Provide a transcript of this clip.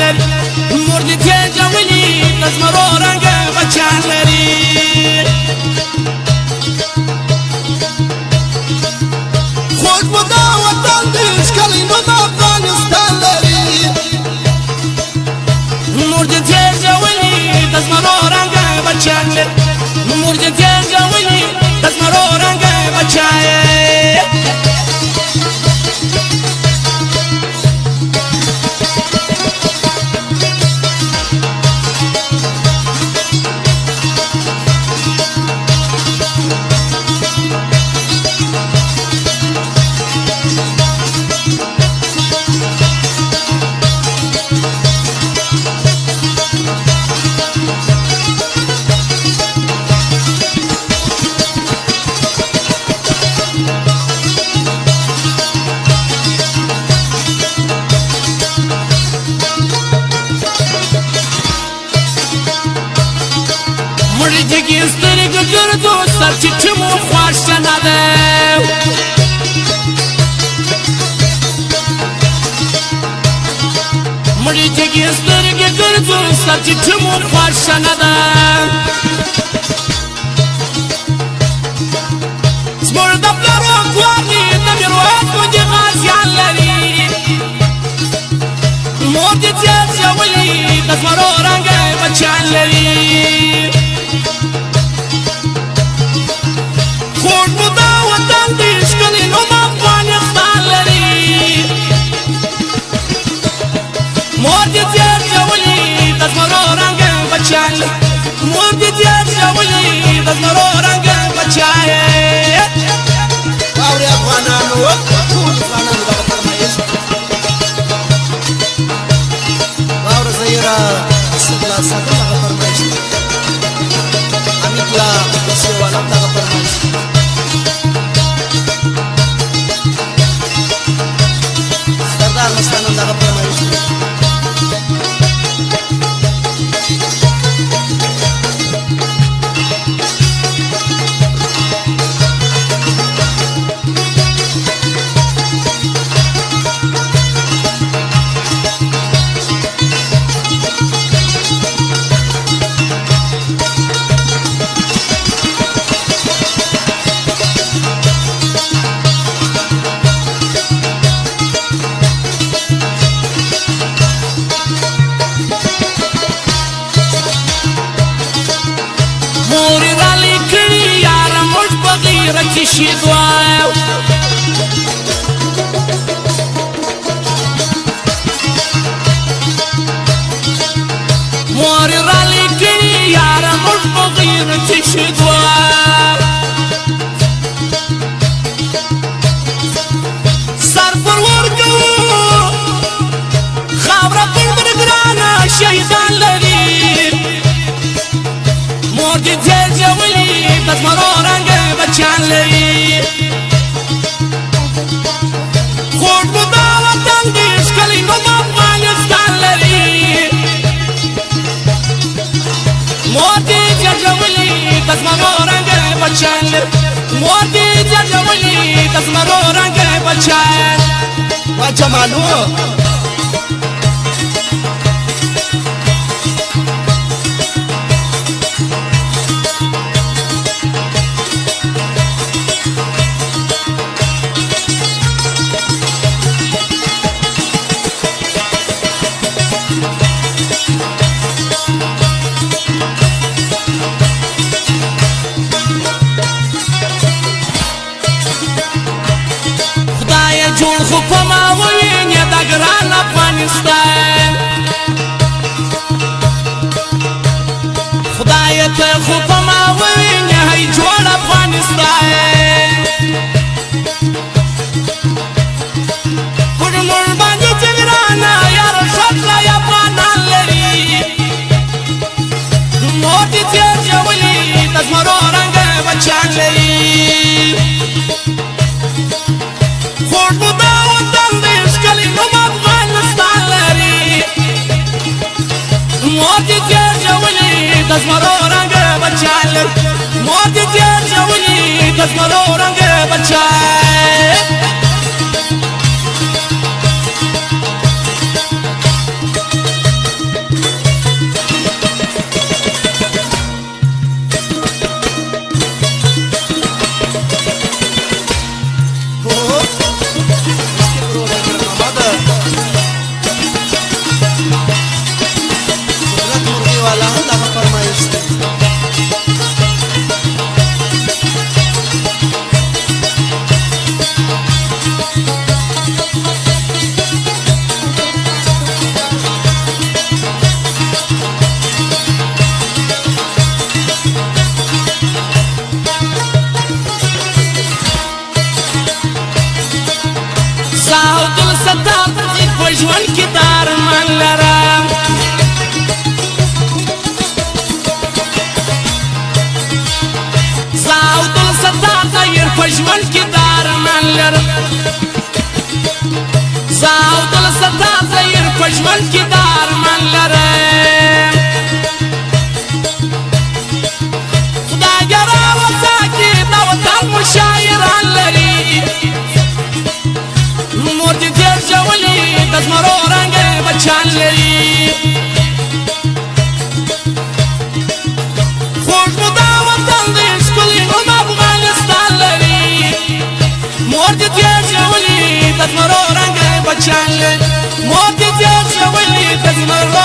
لري مور دې تېجولي د زمرو رنګه بچیان لري خوږ مو دا وطن دی ښکلی نوم افغانستان لري مور دې تېجولي د زمرو رنګه بچیان لري مور دې تېجولي د زمرو رنګه بچیان جگی سترگ گردو سر چچمو خواش نده مری جگی سترگ گردو سر چچمو خواش نده زمور دبلرو کوانی دمیروات و دی غازیان لری مور دی تیز جولی دزمرو رنگ بچان لری خوږ مو دا وطن دی ښکلی نوم افغانستان لري مور دې تېجولي د زمرو رنګه بچیان مور دې تېجولي د زمرو رنګه بچیان واورې افغانانو ټول افغانانو دغه فرمایش واوره زهیره استقلال ساتل دغه فرمایش حمید لا سیوالم دغه فرمایش سردار مستانم دغه فرمایش مورې رالیکلي یاره موږ په غیرت شیدو مورې رالیکلي یاره موږ په غیرت شیدو سر پر ورکوو خاوره پر ګرانه شهیدان لري مور دې تېجولي د زمرو رنګه بچیان لري خوږ مو دا وطن دی ښکلی نوم افغانستان لري مور دې تېجولي د زمرو رنګه بچیان لري مور دې تېجولي د زمرو رنګه بچیان وا جمالو جوړ خو په ما ووینې د ګران افغانستان خدایه ته خو په ما ووینې هی جوړ افغانستان پر موږ باندې چې ګرانه یاره ښکلی افغانان لري مور دې تېجولي د زمرو رنګه بچیان لري خوږ مو دا وطن دی ښکلی نوم افغانستان لري مور دې تېجولي د زمرو رنګه بچیان لري مور دې تېجولي د زمرو رنګه بچیان لره خدای را وساکي دا وطن مو شاعران لري مور دې تیر شولي د زمرو رنګ بچان لري خوږ مو دا وطن دی ښکلی نوم افغانستان لري مور دې تیر شولي د زمرو رنګ بچان لري مور دې تیر شولي د زمرو